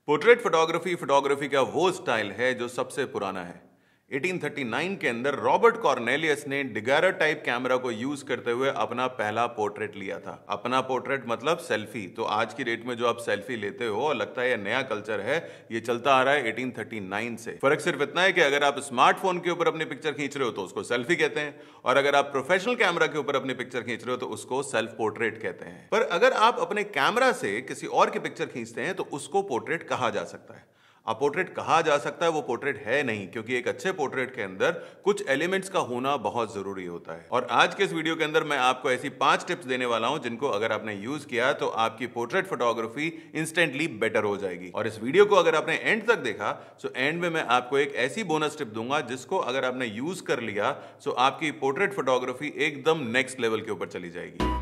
Portrait photography का वो style है जो सबसे पुराना है। 1839 के अंदर रॉबर्ट कॉर्नेलियस ने डेगारटाइप कैमरा को यूज करते हुए अपना पहला पोर्ट्रेट लिया था। अपना पोर्ट्रेट मतलब सेल्फी। तो आज की डेट में जो आप सेल्फी लेते हो और लगता है ये नया कल्चर है, ये चलता आ रहा है 1839 से। फर्क सिर्फ इतना है कि अगर आप स्मार्टफोन के ऊपर अपनी पिक्चर खींच रहे हो तो उसको सेल्फी कहते हैं, और अगर आप प्रोफेशनल कैमरा के ऊपर अपनी पिक्चर खींच रहे हो तो उसको सेल्फ पोर्ट्रेट कहते हैं। पर अगर आप अपने कैमरा से किसी और की पिक्चर खींचते हैं तो उसको पोर्ट्रेट कहा जा सकता है। अब पोर्ट्रेट कहा जा सकता है, वो पोर्ट्रेट है नहीं, क्योंकि एक अच्छे पोर्ट्रेट के अंदर कुछ एलिमेंट्स का होना बहुत जरूरी होता है। और आज के इस वीडियो के अंदर मैं आपको ऐसी 5 टिप्स देने वाला हूं जिनको अगर आपने यूज किया तो आपकी पोर्ट्रेट फोटोग्राफी इंस्टेंटली बेटर हो जाएगी। और इस वीडियो को अगर आपने एंड तक देखा तो एंड में मैं आपको एक ऐसी बोनस टिप दूंगा जिसको अगर आपने यूज कर लिया तो आपकी पोर्ट्रेट फोटोग्राफी एकदम नेक्स्ट लेवल के ऊपर चली जाएगी।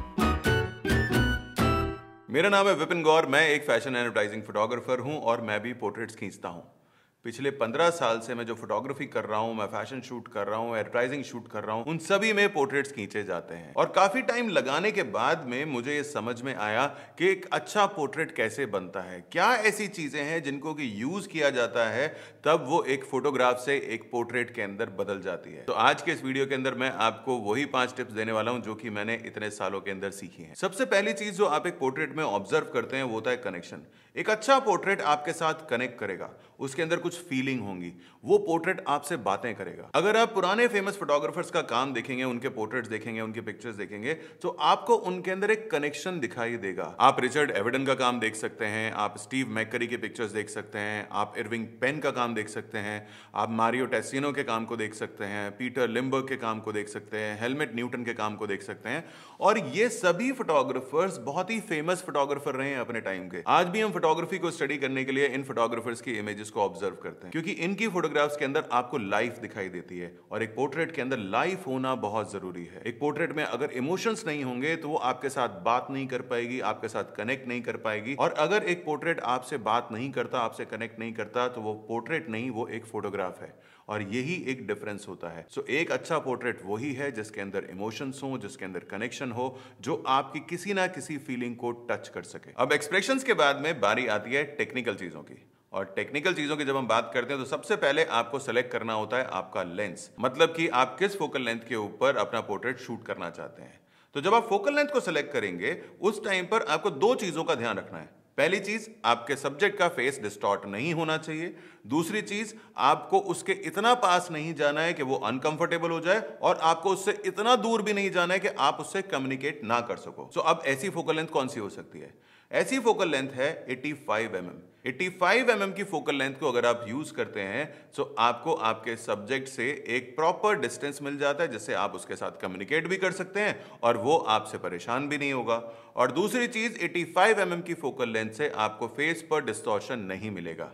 मेरा नाम है विपिन गौर, मैं एक फैशन एडवर्टाइजिंग फोटोग्राफर हूं और मैं भी पोर्ट्रेट्स खींचता हूं। पिछले 15 साल से मैं जो फोटोग्राफी कर रहा हूं, मैं फैशन शूट कर रहा हूं, एडवर्टाइजिंग शूट कर रहा हूं, उन सभी में पोर्ट्रेट्स खींचे जाते हैं। और काफी टाइम लगाने के बाद में मुझे ये समझ में आया कि एक अच्छा पोर्ट्रेट कैसे बनता है, क्या ऐसी चीजें हैं जिनको कि यूज किया जाता है तब वो एक फोटोग्राफ से एक पोर्ट्रेट के अंदर बदल जाती है। तो आज के इस वीडियो के अंदर मैं आपको वही 5 टिप्स देने वाला हूं जो कि मैंने इतने सालों के अंदर सीखी है। सबसे पहली चीज जो आप एक पोर्ट्रेट में ऑब्जर्व करते हैं वो होता है कनेक्शन। एक अच्छा पोर्ट्रेट आपके साथ कनेक्ट करेगा, उसके अंदर कुछ फीलिंग होंगी, वो पोर्ट्रेट आपसे बातें करेगा। अगर आप पुराने फेमस फोटोग्राफर्स का काम देखेंगे, उनके पोर्ट्रेट्स देखेंगे, उनके पिक्चर्स देखेंगे तो आपको उनके अंदर एक कनेक्शन दिखाई देगा। आप रिचर्ड एवरडेन का काम देख सकते हैं, आप स्टीव मैकरी के पिक्चर्स देख सकते हैं, आप इरविंग पेन का काम देख सकते हैं, आप मारियो टेस्टिनो के काम को देख सकते हैं, पीटर लिम्बर्ग के काम को देख सकते हैं, हेलमेट न्यूटन के काम को देख सकते हैं। और ये सभी फोटोग्राफर्स बहुत ही फेमस फोटोग्राफर रहे हैं अपने टाइम के। आज भी हम फोटोग्राफी को स्टडी करने के लिए इन फोटोग्राफर्स की इमेजेस को ऑब्जर्व करते हैं, क्योंकि इनकी फोटोग्राफ्स के अंदर आपको लाइफ दिखाई देती है और एक पोर्ट्रेट के अंदर लाइफ होना बहुत जरूरी है। एक पोर्ट्रेट में अगर इमोशंस नहीं होंगे तो वो आपके साथ बात नहीं कर पाएगी, आपके साथ कनेक्ट नहीं कर पाएगी। और अगर एक पोर्ट्रेट आपसे बात नहीं करता, आपसे कनेक्ट नहीं करता तो वो पोर्ट्रेट नहीं, वो एक फोटोग्राफ है। और यही एक डिफरेंस होता है। सो एक अच्छा पोर्ट्रेट वही है जिसके अंदर इमोशंस हो, जिसके अंदर कनेक्शन हो, जो आपकी किसी ना किसी फीलिंग को टच कर सके। अब एक्सप्रेशंस के बाद में बारी आती है टेक्निकल चीजों की। और टेक्निकल चीजों की जब हम बात करते हैं तो सबसे पहले आपको सेलेक्ट करना होता है आपका लेंस, मतलब कि आप किस फोकल लेंथ के ऊपर अपना पोर्ट्रेट शूट करना चाहते हैं। तो जब आप फोकल लेंथ को सेलेक्ट करेंगे उस टाइम पर आपको 2 चीजों का ध्यान रखना है। पहली चीज, आपके सब्जेक्ट का फेस डिस्टॉर्ट नहीं होना चाहिए। दूसरी चीज, आपको उसके इतना पास नहीं जाना है कि वो अनकंफर्टेबल हो जाए, और आपको उससे इतना दूर भी नहीं जाना है कि आप उससे कम्युनिकेट ना कर सको। सो अब ऐसी फोकल लेंथ कौन सी हो सकती है? ऐसी फोकल लेंथ है 85 mm। 85 mm की फोकल लेंथ को अगर आप यूज करते हैं तो आपको आपके सब्जेक्ट से एक प्रॉपर डिस्टेंस मिल जाता है, जिससे आप उसके साथ कम्युनिकेट भी कर सकते हैं और वो आपसे परेशान भी नहीं होगा। और दूसरी चीज, 85 mm की फोकल लेंथ से आपको फेस पर डिस्टॉर्शन नहीं मिलेगा।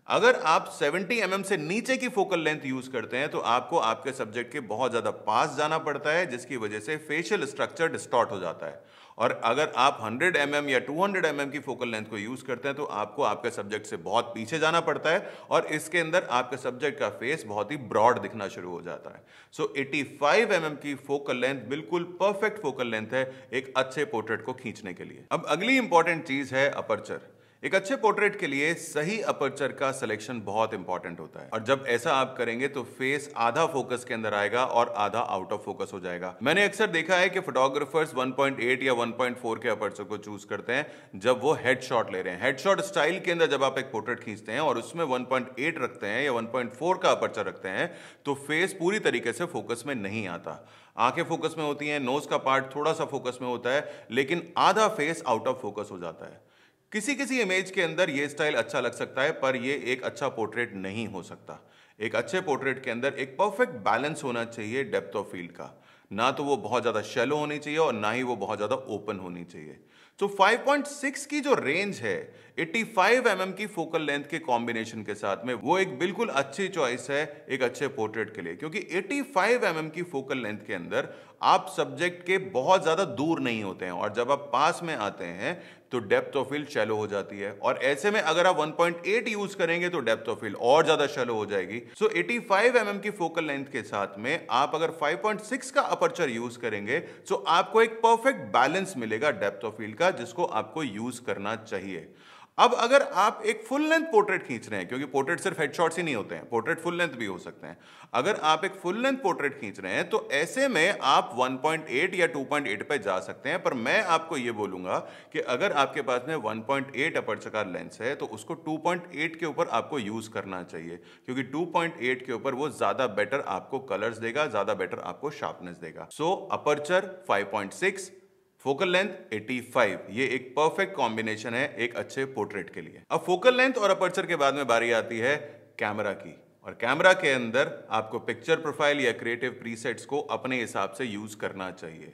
अगर आप 70 mm से नीचे की फोकल लेंथ यूज करते हैं तो आपको आपके सब्जेक्ट के बहुत ज्यादा पास जाना पड़ता है, जिसकी वजह से फेशियल स्ट्रक्चर डिस्टॉर्ट हो जाता है। और अगर आप 100 mm या 200 mm की फोकल लेंथ को यूज करते हैं तो आपको आपके सब्जेक्ट से बहुत पीछे जाना पड़ता है और इसके अंदर आपके सब्जेक्ट का फेस बहुत ही ब्रॉड दिखना शुरू हो जाता है। सो 85 mm की फोकल लेंथ बिल्कुल परफेक्ट फोकल लेंथ है एक अच्छे पोर्ट्रेट को खींचने के लिए। अब अगली इंपॉर्टेंट चीज है अपर्चर। एक अच्छे पोर्ट्रेट के लिए सही अपर्चर का सिलेक्शन बहुत इंपॉर्टेंट होता है, और जब ऐसा आप करेंगे तो फेस आधा फोकस के अंदर आएगा और आधा आउट ऑफ फोकस हो जाएगा। मैंने अक्सर देखा है कि फोटोग्राफर्स 1.8 या 1.4 के अपर्चर को चूज करते हैं जब वो हेडशॉट ले रहे हैं। हेडशॉट स्टाइल के अंदर जब आप एक पोर्ट्रेट खींचते हैं और उसमें 1.8 रखते हैं या 1.4 का अपर्चर रखते हैं तो फेस पूरी तरीके से फोकस में नहीं आता। आंखें फोकस में होती हैं, नोज का पार्ट थोड़ा सा फोकस में होता है, लेकिन आधा फेस आउट ऑफ फोकस हो जाता है। किसी किसी इमेज के अंदर ये स्टाइल अच्छा लग सकता है, पर ये एक अच्छा पोर्ट्रेट नहीं हो सकता। एक अच्छे पोर्ट्रेट के अंदर एक परफेक्ट बैलेंस होना चाहिए डेप्थ ऑफ फील्ड का। ना तो वो बहुत ज्यादा शैलो होनी चाहिए और ना ही वो बहुत ज्यादा ओपन होनी चाहिए। तो 5.6 की जो रेंज है 85 mm की फोकल लेंथ के कॉम्बिनेशन के साथ में, वो एक बिल्कुल अच्छी चॉइस है एक अच्छे पोर्ट्रेट के लिए, क्योंकि 85 mm की फोकल लेंथ के अंदर आप सब्जेक्ट के बहुत ज्यादा दूर नहीं होते हैं और जब आप पास में आते हैं तो डेप्थ ऑफ फील्ड शैलो हो जाती है। और ऐसे में अगर आप 1.8 यूज करेंगे तो डेप्थ ऑफ फील्ड और ज्यादा शैलो हो जाएगी। सो 85 mm की फोकल लेंथ के साथ में आप अगर 5.6 का अपर्चर यूज करेंगे तो आपको एक परफेक्ट बैलेंस मिलेगा डेप्थ ऑफ फील्ड का, जिसको आपको यूज करना चाहिए। अब अगर आप एक फुल लेंथ पोर्ट्रेट खींच रहे हैं, क्योंकि पोर्ट्रेट सिर्फ हेडशॉट्स ही नहीं होते हैं, पोर्ट्रेट फुल लेंथ भी हो सकते हैं। अगर आप एक फुल लेंथ पोर्ट्रेट खींच रहे हैं तो ऐसे में आप 1.8 या 2.8 पे जा सकते हैं। पर मैं आपको ये बोलूंगा कि अगर आपके पास में 1.8 अपर्चर का लेंस है तो उसको 2.8 के ऊपर आपको यूज करना चाहिए, क्योंकि 2.8 के ऊपर वो ज्यादा बेटर आपको कलर्स देगा, ज्यादा बेटर आपको शार्पनेस देगा। सो अपर्चर 5.6, फोकल लेंथ 85, ये एक परफेक्ट कॉम्बिनेशन है एक अच्छे पोर्ट्रेट के लिए। अब फोकल लेंथ और अपर्चर के बाद में बारी आती है कैमरा की, और कैमरा के अंदर आपको पिक्चर प्रोफाइल या क्रिएटिव प्रीसेट्स को अपने हिसाब से यूज करना चाहिए।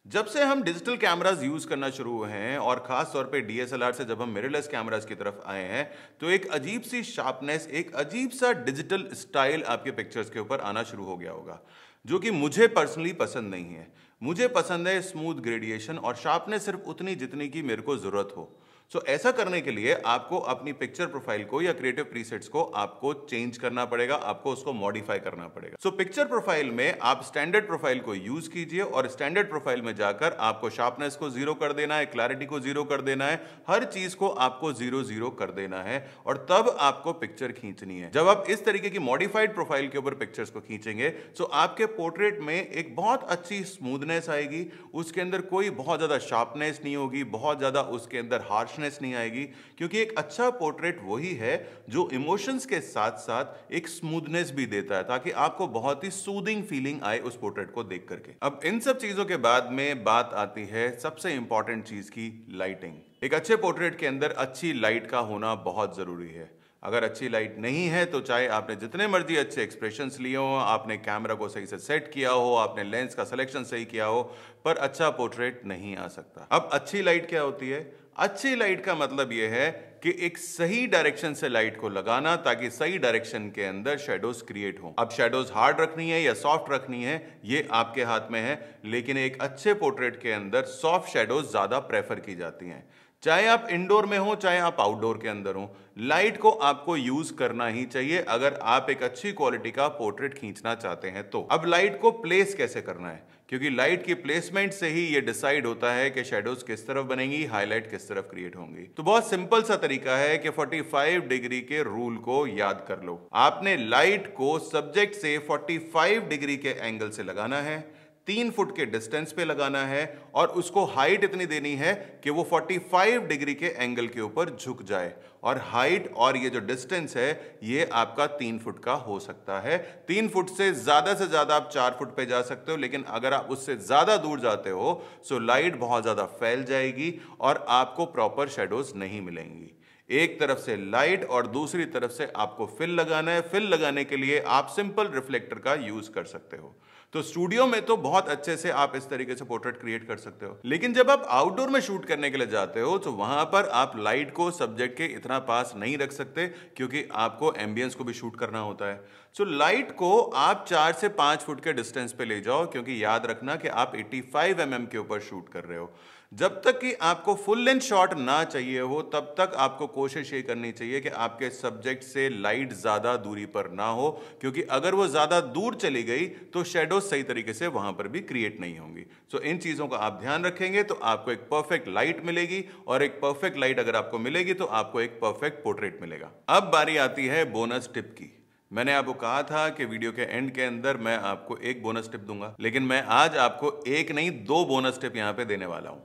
जब से हम डिजिटल कैमरास यूज करना शुरू हुए हैं और खास तौर पे डीएसएलआर से जब हम मिररलेस कैमरास की तरफ आए हैं, तो एक अजीब सी शार्पनेस, एक अजीब सा डिजिटल स्टाइल आपके पिक्चर्स के ऊपर आना शुरू हो गया होगा, जो कि मुझे पर्सनली पसंद नहीं है। मुझे पसंद है स्मूथ ग्रेडिएशन और शार्पनेस सिर्फ उतनी जितनी की मेरे को जरूरत हो। सो ऐसा करने के लिए आपको अपनी पिक्चर प्रोफाइल को या क्रिएटिव प्रीसेट्स को आपको चेंज करना पड़ेगा, आपको उसको मॉडिफाई करना पड़ेगा। सो पिक्चर प्रोफाइल में आप स्टैंडर्ड प्रोफाइल को यूज कीजिए और स्टैंडर्ड प्रोफाइल में जाकर आपको शार्पनेस को 0 कर देना है, क्लैरिटी को 0 कर देना है, हर चीज को आपको 0 कर देना है और तब आपको पिक्चर खींचनी है। जब आप इस तरीके की मॉडिफाइड प्रोफाइल के ऊपर पिक्चर्स को खींचेंगे तो आपके पोर्ट्रेट में एक बहुत अच्छी स्मूथनेस आएगी, उसके अंदर कोई बहुत ज्यादा शार्पनेस नहीं होगी, बहुत ज्यादा उसके अंदर हार्शनेस नहीं आएगी, क्योंकि एक अच्छा पोर्ट्रेट वही है जो इमोशंस के साथ साथ एक स्मूथनेस भी देता है, ताकि आपको बहुत ही सूदिंग फीलिंग आए उस पोर्ट्रेट को देख करके। अब इन सब चीजों के बाद में बात आती है सबसे इंपॉर्टेंट चीज की, लाइटिंग। एक अच्छे पोर्ट्रेट के अंदर अच्छी लाइट का होना बहुत जरूरी है। अगर अच्छी लाइट नहीं है तो चाहे आपने जितने मर्जी अच्छे एक्सप्रेशंस लिए हो, आपने कैमरा को सही से सेट किया हो, आपने लेंस का सिलेक्शन सही किया हो, पर अच्छा पोर्ट्रेट नहीं आ सकता। अब अच्छी लाइट क्या होती है? अच्छी लाइट का मतलब यह है कि एक सही डायरेक्शन से लाइट को लगाना, ताकि सही डायरेक्शन के अंदर शेडोज क्रिएट हो। अब शेडोज हार्ड रखनी है या सॉफ्ट रखनी है ये आपके हाथ में है, लेकिन एक अच्छे पोर्ट्रेट के अंदर सॉफ्ट शेडोज ज्यादा प्रेफर की जाती हैं। चाहे आप इंडोर में हो चाहे आप आउटडोर के अंदर हो, लाइट को आपको यूज करना ही चाहिए अगर आप एक अच्छी क्वालिटी का पोर्ट्रेट खींचना चाहते हैं तो। अब लाइट को प्लेस कैसे करना है, क्योंकि लाइट की प्लेसमेंट से ही ये डिसाइड होता है कि शेडोज किस तरफ बनेंगी, हाईलाइट किस तरफ क्रिएट होंगी। तो बहुत सिंपल सा तरीका है कि 45 डिग्री के रूल को याद कर लो। आपने लाइट को सब्जेक्ट से 45 डिग्री के एंगल से लगाना है, 3 फुट के डिस्टेंस पे लगाना है और उसको हाइट इतनी देनी है कि वो 45 डिग्री के एंगल के ऊपर झुक जाए। और हाइट और ये जो डिस्टेंस है ये आपका 3 फुट का हो सकता है। 3 फुट से ज्यादा आप 4 फुट पे जा सकते हो, लेकिन अगर आप उससे ज्यादा दूर जाते हो तो लाइट बहुत ज्यादा फैल जाएगी और आपको प्रॉपर शेडोज नहीं मिलेंगी। एक तरफ से लाइट और दूसरी तरफ से आपको फिल लगाना है। फिल लगाने के लिए आप सिंपल रिफ्लेक्टर का यूज कर सकते हो। तो स्टूडियो में तो बहुत अच्छे से आप इस तरीके से पोर्ट्रेट क्रिएट कर सकते हो, लेकिन जब आप आउटडोर में शूट करने के लिए जाते हो तो वहां पर आप लाइट को सब्जेक्ट के इतना पास नहीं रख सकते, क्योंकि आपको एम्बियंस को भी शूट करना होता है। सो लाइट को आप 4 से 5 फुट के डिस्टेंस पे ले जाओ, क्योंकि याद रखना कि आप 85 mm के ऊपर शूट कर रहे हो। जब तक कि आपको फुल लेंथ शॉट ना चाहिए हो तब तक आपको कोशिश ये करनी चाहिए कि आपके सब्जेक्ट से लाइट ज्यादा दूरी पर ना हो, क्योंकि अगर वो ज्यादा दूर चली गई तो शेडो सही तरीके से वहां पर भी क्रिएट नहीं होंगी। सो इन चीजों का आप ध्यान रखेंगे तो आपको एक परफेक्ट लाइट मिलेगी, और एक परफेक्ट लाइट अगर आपको मिलेगी तो आपको एक परफेक्ट पोर्ट्रेट मिलेगा। अब बारी आती है बोनस टिप की। मैंने आपको कहा था कि वीडियो के एंड के अंदर मैं आपको एक बोनस टिप दूंगा, लेकिन मैं आज आपको एक नहीं 2 बोनस टिप यहां पे देने वाला हूं।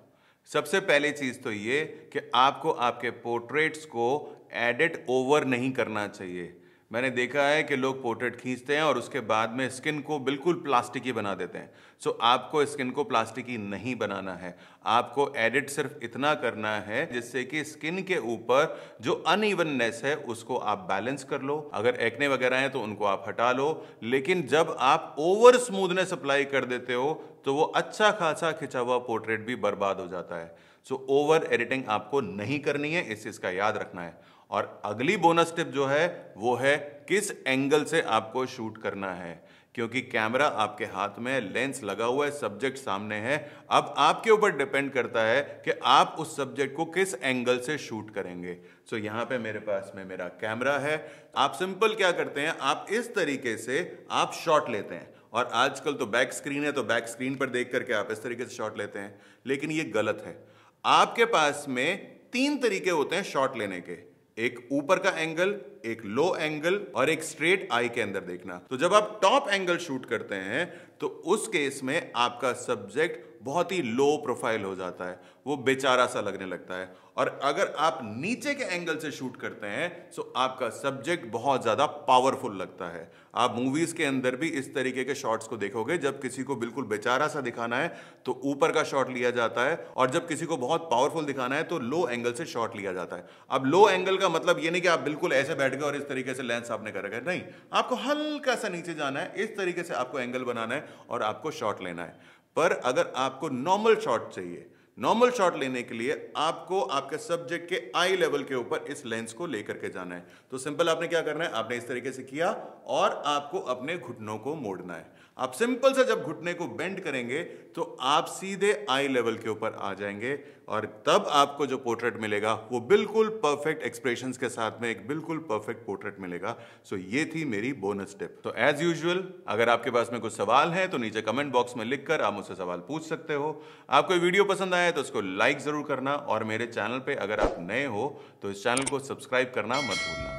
सबसे पहली चीज तो ये कि आपको आपके पोर्ट्रेट्स को एडिट ओवर नहीं करना चाहिए। मैंने देखा है कि लोग पोर्ट्रेट खींचते हैं और उसके बाद में स्किन को बिल्कुल प्लास्टिकी बना देते हैं। सो आपको स्किन को प्लास्टिकी नहीं बनाना है। आपको एडिट सिर्फ इतना करना है जिससे कि स्किन के ऊपर जो अनइवननेस है उसको आप बैलेंस कर लो। अगर एक्ने वगैरह हैं तो उनको आप हटा लो, लेकिन जब आप ओवर स्मूथनेस अप्लाई कर देते हो तो वो अच्छा खासा खिंचा हुआ पोर्ट्रेट भी बर्बाद हो जाता है। सो ओवर एडिटिंग आपको नहीं करनी है, इस चीज का याद रखना है। और अगली बोनस टिप जो है वो है किस एंगल से आपको शूट करना है, क्योंकि कैमरा आपके हाथ में, लेंस लगा हुआ है, सब्जेक्ट सामने है। अब आपके ऊपर डिपेंड करता है कि आप उस सब्जेक्ट को किस एंगल से शूट करेंगे। सो यहां पे मेरे पास में मेरा कैमरा है। आप सिंपल क्या करते हैं, आप इस तरीके से आप शॉट लेते हैं, और आजकल तो बैक स्क्रीन है तो बैक स्क्रीन पर देख करके आप इस तरीके से शॉट लेते हैं, लेकिन ये गलत है। आपके पास में तीन तरीके होते हैं शॉट लेने के, एक ऊपर का एंगल, एक लो एंगल और एक स्ट्रेट आई के अंदर देखना। तो जब आप टॉप एंगल शूट करते हैं तो उस केस में आपका सब्जेक्ट बहुत ही लो प्रोफाइल हो जाता है, वो बेचारा सा लगने लगता है। और अगर आप नीचे के एंगल से शूट करते हैं तो आपका सब्जेक्ट बहुत ज्यादा पावरफुल लगता है। आप मूवीज के अंदर भी इस तरीके के शॉट्स को देखोगे, जब किसी को बिल्कुल बेचारा सा दिखाना है तो ऊपर का शॉट लिया जाता है, और जब किसी को बहुत पावरफुल दिखाना है तो लो एंगल से शॉट लिया जाता है। अब लो एंगल का मतलब ये नहीं कि आप बिल्कुल ऐसे बैठ गए और इस तरीके से लेंस आपने कर रखा है, नहीं, आपको हल्का सा नीचे जाना है, इस तरीके से आपको एंगल बनाना है और आपको शॉट लेना है। पर अगर आपको नॉर्मल शॉट चाहिए, नॉर्मल शॉट लेने के लिए आपको आपके सब्जेक्ट के आई लेवल के ऊपर इस लेंस को लेकर के जाना है। तो सिंपल आपने क्या करना है, आपने इस तरीके से किया और आपको अपने घुटनों को मोड़ना है। आप सिंपल से जब घुटने को बेंड करेंगे तो आप सीधे आई लेवल के ऊपर आ जाएंगे, और तब आपको जो पोर्ट्रेट मिलेगा वो बिल्कुल परफेक्ट एक्सप्रेशंस के साथ में एक बिल्कुल परफेक्ट पोर्ट्रेट मिलेगा। सो ये थी मेरी बोनस टिप। तो एज यूजुअल अगर आपके पास में कुछ सवाल है तो नीचे कमेंट बॉक्स में लिखकर आप मुझसे सवाल पूछ सकते हो। आपको वीडियो पसंद आया तो उसको लाइक जरूर करना, और मेरे चैनल पे अगर आप नए हो तो इस चैनल को सब्सक्राइब करना मत भूलना।